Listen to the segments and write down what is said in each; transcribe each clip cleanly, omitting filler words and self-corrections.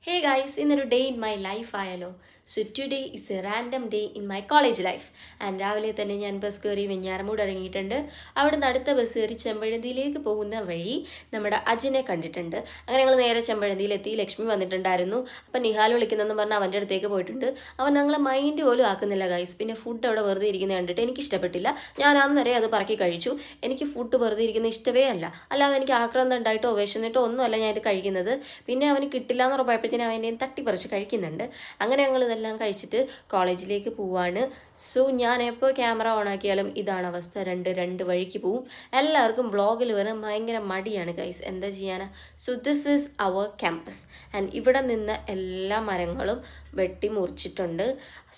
Hey guys, ഇന്നൊരു day in my life ആയാലോ. So today is A random day in my college life. And രാവിലെ തന്നെ ഞാൻ bus കയറി വെഞ്ഞാറമൂട് ഇറങ്ങിയിട്ടുണ്ട്. അവിടെ നിന്ന് അടുത്ത ബസ് കയറി ചെമ്പഴന്തിയിലേക്ക് പോകുന്ന വഴി നമ്മുടെ അജിനെ കണ്ടിട്ടുണ്ട്. അങ്ങനെ ഞങ്ങൾ നേരെ ചെമ്പഴന്തിയിലെത്തി. ലക്ഷ്മി വന്നിട്ടുണ്ടായിരുന്നു. അപ്പം നിഹാൽ വിളിക്കുന്നതെന്ന് പറഞ്ഞാൽ അവൻ്റെ അടുത്തേക്ക് പോയിട്ടുണ്ട്. അവൻ ഞങ്ങളെ മൈൻഡ് പോലും ആക്കുന്നില്ല ഗൈസ്. പിന്നെ ഫുഡ് അവിടെ വെറുതെ ഇരിക്കുന്നത് കണ്ടിട്ട് എനിക്ക് ഇഷ്ടപ്പെട്ടില്ല. ഞാൻ അന്നേരം അത് പറക്കി കഴിച്ചു. എനിക്ക് ഫുഡ് വെറുതെ ഇരിക്കുന്ന ഇഷ്ടമേ അല്ല. അല്ലാതെ എനിക്ക് ആക്രാന്തം ഉണ്ടായിട്ടോ വിശന്നിട്ടോ ഒന്നുമല്ല ഞാൻ ഇത് കഴിക്കുന്നത്. പിന്നെ അവന് കിട്ടില്ല എന്ന് ഉറപ്പായപ്പോഴത്തേനും അവൻ്റെ തട്ടിപ്പറിച്ച് കഴിക്കുന്നുണ്ട്. അങ്ങനെ ഞങ്ങൾ ഇതെല്ലാം കഴിച്ചിട്ട് കോളേജിലേക്ക് പോവാണ്. സോ ഞാൻ എപ്പോൾ ക്യാമറ ഓൺ ആക്കിയാലും ഇതാണ് അവസ്ഥ. രണ്ട് വഴിക്ക് പോവും. എല്ലാവർക്കും വ്ളോഗിൽ വരാൻ ഭയങ്കര മടിയാണ് ഗൈസ്. എന്താ ചെയ്യാനാ. So this is our campus. And ഇവിടെ നിന്ന് എല്ലാ മരങ്ങളും വെട്ടി മുറിച്ചിട്ടുണ്ട്.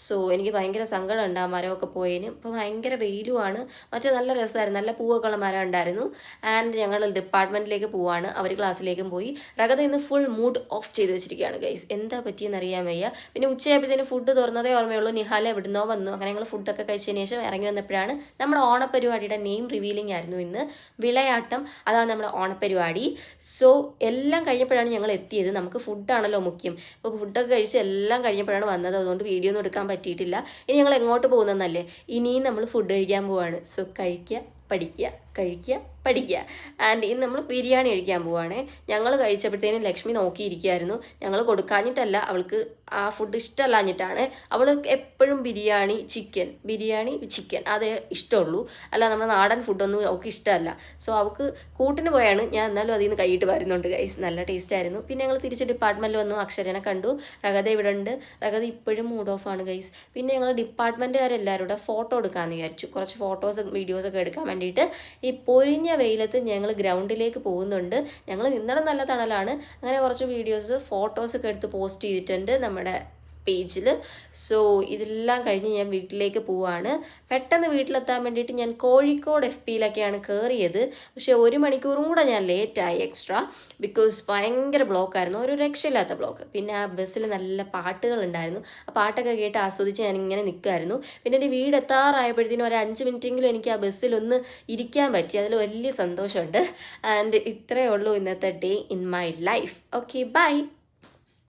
സോ എനിക്ക് ഭയങ്കര സങ്കടമുണ്ട് ആ മരമൊക്കെ പോയതിന്. ഇപ്പോൾ ഭയങ്കര വെയിലുമാണ്. മറ്റേ നല്ല രസമായിരുന്നു, നല്ല പൂവൊക്കെ ഉള്ള മരം ഉണ്ടായിരുന്നു. ആൻഡ് ഞങ്ങൾ ഡിപ്പാർട്ട്മെൻറ്റിലേക്ക് പോവാണ്. അവർ ക്ലാസ്സിലേക്കും പോയി. റഗത ഇന്ന് ഫുൾ മൂഡ് ഓഫ് ചെയ്ത് വെച്ചിരിക്കുകയാണ് ഗൈസ്. എന്താ പറ്റിയെന്ന് അറിയാൻ വയ്യ. പിന്നെ ഉച്ചയായപ്പോഴത്തേന് ഫുഡ് തുറന്നതേ ഓർമ്മയുള്ളൂ. നിഹാൽ എവിടുന്നോ വന്നു. അങ്ങനെ ഞങ്ങൾ ഫുഡൊക്കെ കഴിച്ചതിന് ശേഷം ഇറങ്ങി വന്നപ്പോഴാണ് നമ്മുടെ ഓണപ്പരിപാടിയുടെ നെയിം റിവീലിംഗ് ആയിരുന്നു ഇന്ന്. വിളയാട്ടം, അതാണ് നമ്മുടെ ഓണപ്പരിപാടി. സോ എല്ലാം കഴിഞ്ഞപ്പോഴാണ് ഞങ്ങൾ എത്തിയത്. നമുക്ക് ഫുഡാണല്ലോ മുഖ്യം. അപ്പോൾ ഫുഡൊക്കെ കഴിച്ച് എല്ലാം കഴിഞ്ഞപ്പോഴാണ് വന്നത്. അതുകൊണ്ട് വീഡിയോ ഒന്നും എടുക്കാൻ പറ്റിയിട്ടില്ല. ഇനി ഞങ്ങൾ എങ്ങോട്ട് പോകുന്നതെന്നല്ലേ, ഇനിയും നമ്മൾ ഫുഡ് കഴിക്കാൻ പോവാണ്. സോ കഴിക്കുക, പഠിക്കുക, കഴിക്കുക, പഠിക്കുക. ആൻഡ് ഇന്ന് നമ്മൾ ബിരിയാണി കഴിക്കാൻ പോവുകയാണേ. ഞങ്ങൾ കഴിച്ചപ്പോഴത്തേനും ലക്ഷ്മി നോക്കിയിരിക്കുകയായിരുന്നു. ഞങ്ങൾ കൊടുക്കാഞ്ഞിട്ടല്ല, അവൾക്ക് ആ ഫുഡ് ഇഷ്ടമല്ലാഞ്ഞിട്ടാണ്. അവൾ എപ്പോഴും ബിരിയാണി ചിക്കൻ അതേ ഇഷ്ടമുള്ളൂ. അല്ല, നമ്മുടെ നാടൻ ഫുഡൊന്നും അവൾക്ക് ഇഷ്ടമല്ല. സോ അവൾക്ക് കൂട്ടിന് പോയാണ്. ഞാൻ എന്നാലും അതിൽ നിന്ന് കൈയിട്ട് വരുന്നുണ്ട് ഗൈസ്. നല്ല ടേസ്റ്റ് ആയിരുന്നു. പിന്നെ ഞങ്ങൾ തിരിച്ച് ഡിപ്പാർട്ട്മെൻറ്റിൽ വന്നു. അക്ഷരനെ കണ്ടു. റഗത ഇവിടെ ഉണ്ട്. റഗത ഇപ്പോഴും മൂഡ് ഓഫ് ആണ് ഗൈസ്. പിന്നെ ഞങ്ങൾ ഡിപ്പാർട്ട്മെൻറ്റുകാരെല്ലാവരും കൂടെ ഫോട്ടോ എടുക്കാമെന്ന് വിചാരിച്ചു. കുറച്ച് ഫോട്ടോസും വീഡിയോസൊക്കെ എടുക്കാൻ വേണ്ടിയിട്ട് ഈ പൊരിഞ്ഞ വെയിലത്ത് ഞങ്ങൾ ഗ്രൗണ്ടിലേക്ക് പോകുന്നുണ്ട്. ഞങ്ങൾ നിന്നിടം നല്ല തണലാണ്. അങ്ങനെ കുറച്ച് വീഡിയോസ് ഫോട്ടോസൊക്കെ എടുത്ത് പോസ്റ്റ് ചെയ്തിട്ടുണ്ട് നമ്മുടെ പേജിൽ. സോ ഇതെല്ലാം കഴിഞ്ഞ് ഞാൻ വീട്ടിലേക്ക് പോവാണ്. പെട്ടെന്ന് വീട്ടിലെത്താൻ വേണ്ടിയിട്ട് ഞാൻ കോഴിക്കോട് FPയിലൊക്കെയാണ് കയറിയത്. പക്ഷേ 1 മണിക്കൂറും കൂടെ ഞാൻ ലേറ്റായി എക്സ്ട്രാ. ബിക്കോസ് ഭയങ്കര ബ്ലോക്കായിരുന്നു, ഒരു രക്ഷയില്ലാത്ത ബ്ലോക്ക്. പിന്നെ ആ ബസ്സിൽ നല്ല പാട്ടുകളുണ്ടായിരുന്നു. ആ പാട്ടൊക്കെ കേട്ട് ആസ്വദിച്ച് ഞാൻ ഇങ്ങനെ നിൽക്കുമായിരുന്നു. പിന്നെ എൻ്റെ വീട് എത്താറായപ്പോഴത്തേനും ഒരു 5 മിനിറ്റെങ്കിലും എനിക്ക് ആ ബസ്സിലൊന്ന് ഇരിക്കാൻ പറ്റി. അതിൽ വലിയ സന്തോഷമുണ്ട്. ആൻഡ് ഇത്രയേ ഉള്ളൂ ഇന്നത്തെ day in my life. Okay, by.